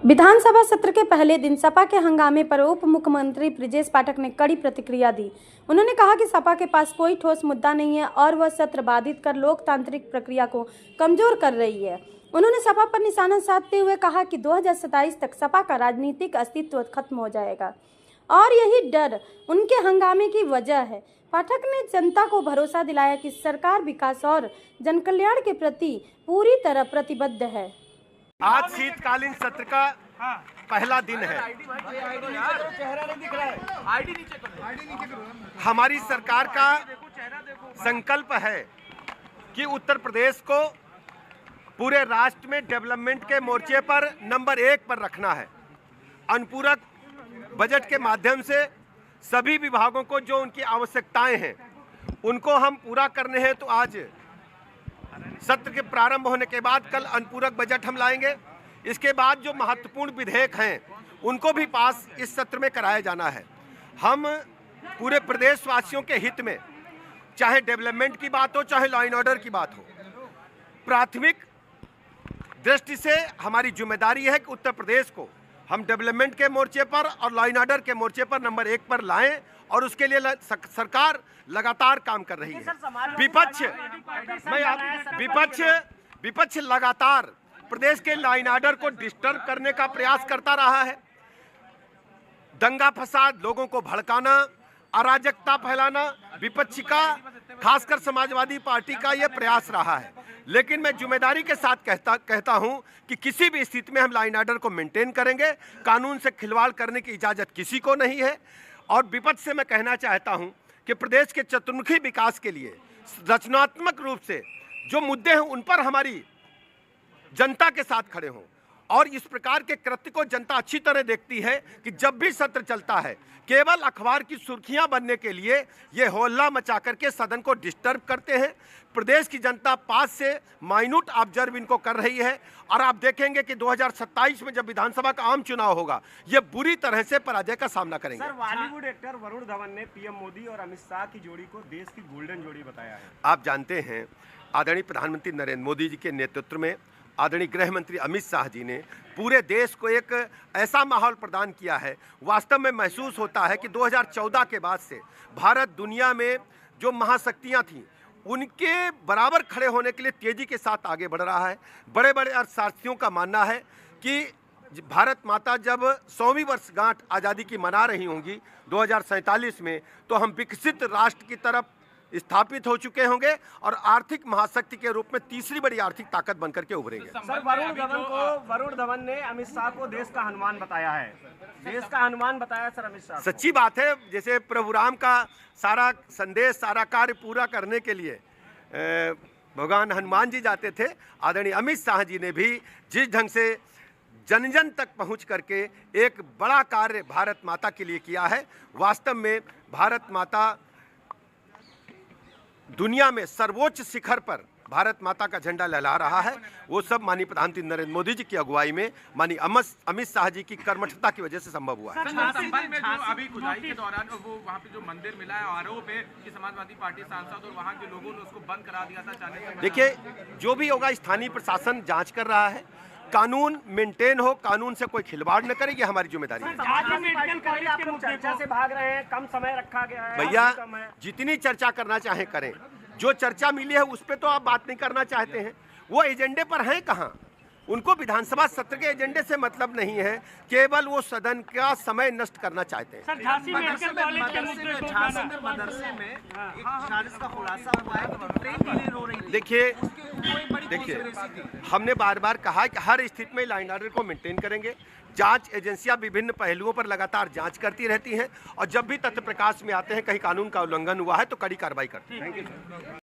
विधानसभा सत्र के पहले दिन सपा के हंगामे पर उप मुख्यमंत्री ब्रजेश पाठक ने कड़ी प्रतिक्रिया दी। उन्होंने कहा कि सपा के पास कोई ठोस मुद्दा नहीं है और वह सत्र बाधित कर लोकतांत्रिक प्रक्रिया को कमजोर कर रही है। उन्होंने सपा पर निशाना साधते हुए कहा कि 2027 तक सपा का राजनीतिक अस्तित्व खत्म हो जाएगा और यही डर उनके हंगामे की वजह है। पाठक ने जनता को भरोसा दिलाया कि सरकार विकास और जनकल्याण के प्रति पूरी तरह प्रतिबद्ध है। आज शीतकालीन सत्र का पहला दिन है। हमारी सरकार का संकल्प है कि उत्तर प्रदेश को पूरे राष्ट्र में डेवलपमेंट के मोर्चे पर नंबर 1 पर रखना है। अनुपूरक बजट के माध्यम से सभी विभागों को जो उनकी आवश्यकताएं हैं उनको हम पूरा करने हैं। तो आज सत्र के प्रारंभ होने के बाद कल अनुपूरक बजट हम लाएंगे। इसके बाद जो महत्वपूर्ण विधेयक हैं उनको भी पास इस सत्र में कराया जाना है। हम पूरे प्रदेशवासियों के हित में, चाहे डेवलपमेंट की बात हो चाहे लॉ एंड ऑर्डर की बात हो, प्राथमिक दृष्टि से हमारी जिम्मेदारी है कि उत्तर प्रदेश को हम डेवलपमेंट के मोर्चे पर और लॉ एंड ऑर्डर के मोर्चे पर नंबर 1 पर लाएं और उसके लिए सरकार लगातार काम कर रही है। विपक्ष लगातार प्रदेश के लॉ एंड ऑर्डर को डिस्टर्ब करने का प्रयास करता रहा है। दंगा फसाद, लोगों को भड़काना, अराजकता फैलाना विपक्ष का, खासकर समाजवादी पार्टी का यह प्रयास रहा है। लेकिन मैं जिम्मेदारी के साथ कहता हूं कि किसी भी स्थिति में हम लॉ एंड ऑर्डर को मेंटेन करेंगे। कानून से खिलवाड़ करने की इजाजत किसी को नहीं है। और विपक्ष से मैं कहना चाहता हूं कि प्रदेश के चतुर्मुखी विकास के लिए रचनात्मक रूप से जो मुद्दे हैं उन पर हमारी जनता के साथ खड़े हों। और इस प्रकार के कृत्य को जनता अच्छी तरह देखती है कि जब भी सत्र चलता है केवल अखबार की सुर्खियां बनने के लिए ये होल्ला मचा करके सदन को डिस्टर्ब करते हैं। प्रदेश की जनता पास से माइन्यूट ऑब्जर्व इनको कर रही है और आप देखेंगे कि 2027 में जब विधानसभा का आम चुनाव होगा ये बुरी तरह से पराजय का सामना करेंगे। सर, बॉलीवुड एक्टर वरुण धवन ने पीएम मोदी और अमित शाह की जोड़ी को देश की गोल्डन जोड़ी बताया है। आप जानते हैं आदरणीय प्रधानमंत्री नरेंद्र मोदी जी के नेतृत्व में आदरणीय गृह मंत्री अमित शाह जी ने पूरे देश को एक ऐसा माहौल प्रदान किया है। वास्तव में महसूस होता है कि 2014 के बाद से भारत दुनिया में जो महाशक्तियां थीं उनके बराबर खड़े होने के लिए तेजी के साथ आगे बढ़ रहा है। बड़े बड़े अर्थशास्त्रियों का मानना है कि भारत माता जब 100वीं वर्षगांठ आज़ादी की मना रही होंगी 2047 में, तो हम विकसित राष्ट्र की तरफ स्थापित हो चुके होंगे और आर्थिक महाशक्ति के रूप में तीसरी बड़ी आर्थिक ताकत बनकर के उभरेंगे। सर, वरुण धवन ने अमित शाह को देश का हनुमान बताया है। देश का हनुमान बताया सर अमित शाह। सच्ची बात है। जैसे प्रभु राम का सारा संदेश, सारा कार्य पूरा करने के लिए भगवान हनुमान जी जाते थे, आदरणीय अमित शाह जी ने भी जिस ढंग से जन जन तक पहुंच करके एक बड़ा कार्य भारत माता के लिए किया है। वास्तव में भारत माता दुनिया में सर्वोच्च शिखर पर भारत माता का झंडा लहरा रहा है। वो सब माननीय प्रधानमंत्री नरेंद्र मोदी जी की अगुवाई में, माननीय अमित शाह जी की कर्मठता की वजह से संभव हुआ है। संबल में जो अभी खुदाई के दौरान वो वहाँ पे जो मंदिर मिला है, आरोप है कि समाजवादी पार्टी सांसद और वहाँ के लोगों ने उसको बंद करा दिया था। चालीस देखिए, जो भी होगा स्थानीय प्रशासन जांच कर रहा है। कानून मेंटेन हो, कानून से कोई खिलवाड़ न करे, ये हमारी जिम्मेदारी है। चर्चा से भाग रहे हैं, कम समय रखा गया है। भैया, जितनी चर्चा करना चाहे करें। जो चर्चा मिली है उस पर तो आप बात नहीं करना चाहते हैं। वो एजेंडे पर हैं कहाँ? उनको विधानसभा सत्र के एजेंडे से मतलब नहीं है, केवल वो सदन का समय नष्ट करना चाहते हैं। झांसी में मदरसे में एक साजिश का खुलासा हुआ है कि ट्रेन डिले हो रही थी। देखिए, हमने बार बार कहा कि हर स्थिति में लॉ एंड ऑर्डर को मेंटेन करेंगे। जांच एजेंसियां विभिन्न पहलुओं पर लगातार जांच करती रहती हैं और जब भी तथ्य प्रकाश में आते हैं कहीं कानून का उल्लंघन हुआ है तो कड़ी कार्रवाई करती हैं।